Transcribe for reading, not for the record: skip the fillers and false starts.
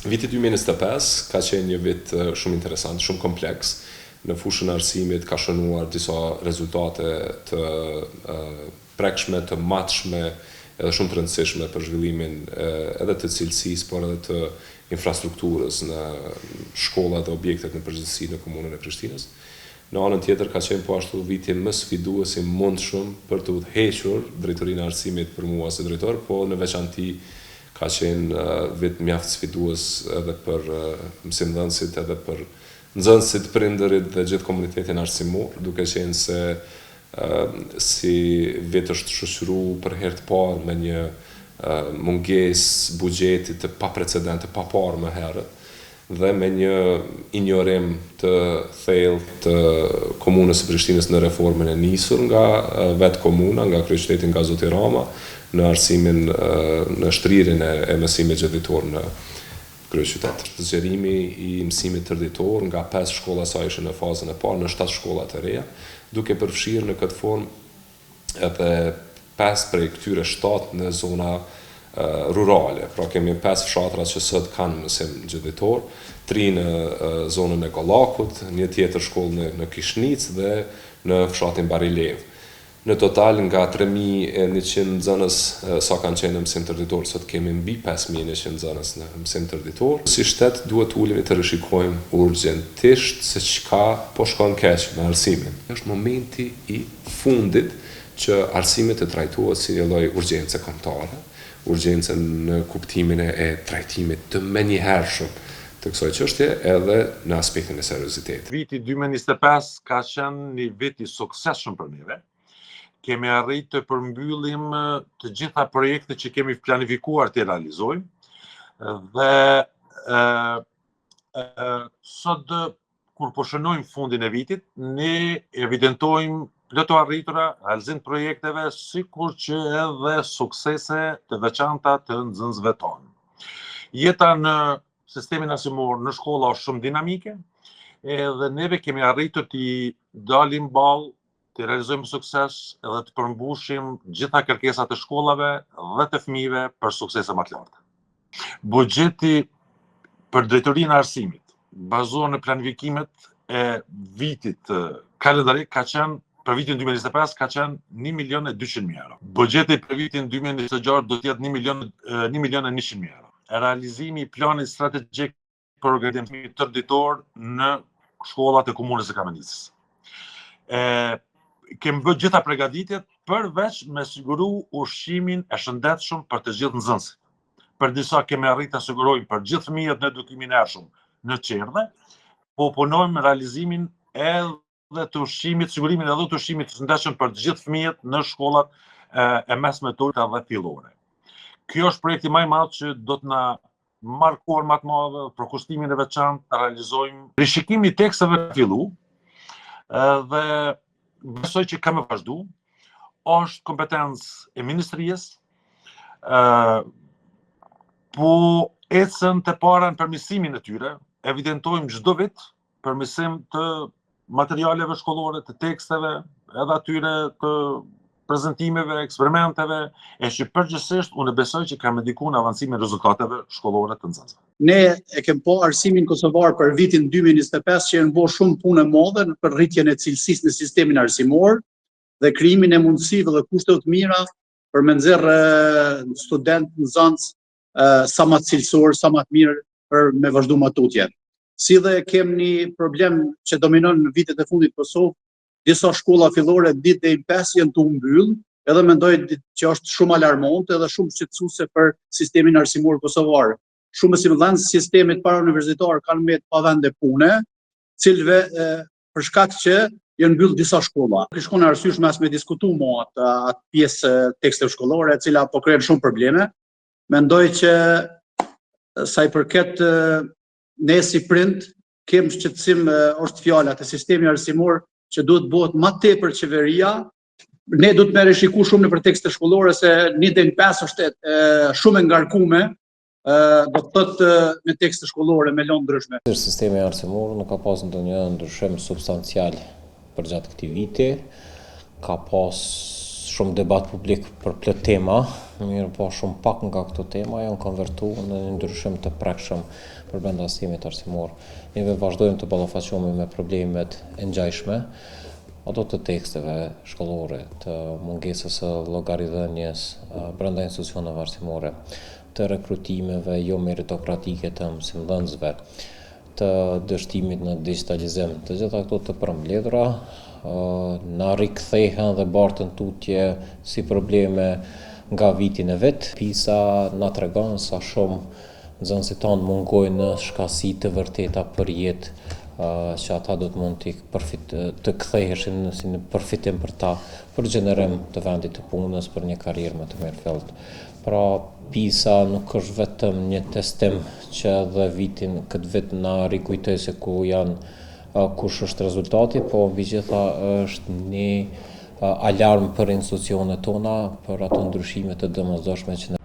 Viti 2025 ka qenë një vit shumë interesant, shumë kompleks. Në fushën e arsimit ka shënuar disa rezultate të prekshme, të matshme, edhe shumë të rëndësishme për zhvillimin edhe të cilësisë, por edhe të infrastrukturës në shkolla dhe objektet në përgjithësi në komunën e Prishtinës. Në anën tjetër ka qenë po ashtu viti më sfidues i mundshëm për të udhëhequr drejtorinë e arsimit për mua si drejtor, po në veçanti ka qenë vit mjaft sfidues edhe për mësimdhënësit, edhe për nxënësit, prindërit dhe gjithë komunitetin arsimor, duke qenë se si vit është shoqëruar për herë të parë me një mungesë buxheti të paprecedent, të paparë më herët, dhe me një injorim të thellë të komunës së Prishtinës në reformën e nisur nga vetë komuna, nga kryeqyteti, nga Zoti Rama, në arsimin, në shtrirjen e mësimit gjithditor në kryeqytet. Zgjerimi i mësimit tërditor nga 5 shkolla sa ishin në fazën e parë në 7 shkolla të reja, duke përfshirë në këtë formë edhe 5 prej këtyre 7 në zona rurale. Pra kemi 5 fshatra që sot kanë mësim gjithditor, 3 në zonën e Kollakut, një tjetër shkollë në Kishnicë dhe në fshatin Barilev. Në total nga 3100 nxënës sa kanë qenë në mësim tërditor, sot kemi mbi 5100 nxënës në mësim tërditor. Si shtet duhet ulemi të rishikojmë urgjentisht se çka po shkon keq me arsimin. Është momenti i fundit që arsimi të trajtohet si një lloj urgjence kombëtare, urgjence në kuptimin e trajtimit të menjëhershëm të kësaj çështje edhe në aspektin e seriozitetit. Viti 2025 ka qenë një vit i suksesshëm për neve. Kemi arritë të përmbyllim të gjitha projekte që kemi planifikuar të realizojmë dhe sot kur po shënojmë fundin e vitit, ne evidentojmë plot arritura, realizim të projekteve, sikur që edhe suksese të veçanta të nxënësve tonë. Jeta në sistemin arsimor në shkolla është shumë dinamike, edhe neve kemi arritur të dalim ballë, të realizojmë sukses edhe të përmbushim gjitha kërkesat e shkollave dhe të fëmijëve për suksese më të larta. Buxheti për drejtorinë e arsimit, bazuar në planifikimet e vitit kalendarik, ka qenë për vitin 2025 ka qenë 1.200.000 euro. Buxheti për vitin 2026 do të jetë 1.100.000 euro. Realizimi i planit strategjik për organizimin tërditor në shkollat e komunës së Kamenicës. Kemi bërë gjitha përgatitjet përveç me siguru ushqimin e shëndetshëm për të gjithë nxënësit. Për disa kemi arritë të sigurojmë për gjithë fëmijët në edukimin e ershëm në Qerdhe, po punojmë realizimin edhe të ushqimit, sigurimin edhe të ushqimit të shëndetshëm për të gjithë fëmijët në shkollat e mesme të ulta dhe fillore. Kjo është projekti më i madh që do të na marrë kohë më të madhe për kushtimin e veçantë të realizojmë. Rishikimi i teksteve ka filluar dhe besoj që ka më vazhdu. Është kompetencë e ministrisë, po ecën të para në përmirësimin e tyre, evidentojmë çdo vit përmirësim të materialeve shkollore, të teksteve, edhe atyre të prezentimeve, eksperimenteve, e që përgjithsisht unë besoj që ka ndikuar në avancimin e rezultateve shkollore të nxënësve. Ne e kemi po arsimin kosovar për vitin 2025 që janë bërë shumë punë e madhe për rritjen e cilësisë në sistemin arsimor dhe krijimin e mundësive dhe kushteve të mira për me nxjerrë student, nxënës sa më të cilësor, sa më të mirë për me vazhdu matutjen. Si dhe kemi një problem që dominon në vitet e fundit Kosovë, disa shkolla fillore ditë deri në 5 janë të mbyllur, edhe mendoj që është shumë alarmante edhe shumë shqetësuese për sistemin arsimor kosovar. Shumë mësimdhënës sistemit parauniversitar kanë mbet pa vende pune, cilëve për shkak që janë mbyllur disa shkolla. Shkon arsysh mes me diskutu mo atë pjesë teksteve shkollore, e cila po krijon shumë probleme. Mendoj që sa i përket ne si prind kemi shqetësim është fjala të sistemi arsimor që duhet bëhet më tepër qeveria. Ne duhet me rishiku shumë në tekste shkollore se 1.5 është shumë e ngarkume, do të thotë me tekste shkollore me lëndë ndryshme. Sistemi arsimor nuk ka pas ndonjë ndryshim substancial për gjatë këtij viti. Ka pas shumë debat publik për plot tema, mirë po shumë pak nga këto tema janë konvertuar në një ndryshim të prekshëm për brenda sistemit arsimor. Neve vazhdojmë të ballafaqohemi me problemet e ngjashme, ato të teksteve shkollore, të mungesës së llogaridhënies brenda institucioneve arsimore, të rekrutimeve jo meritokratike të mësimdhënësve, të dështimit në digitalizim. Të gjitha këto të përmbledhura na rikthehen dhe bartën tutje si probleme nga viti në vit. PISA na tregon sa shumë nxënësit tanë mungojnë në shkasi të vërteta për jetë, që ata do të mund të ktheheshin si në përfitim për ta, për gjenerim të vendit të punës, për një karrierë më të mirëfillt. Pra, PISA nuk është vetëm një testim që edhe këtë vit na rikujtoj se kush është rezultati, po megjitha është një alarm për institucionet tona, për ato ndryshime të domosdoshme që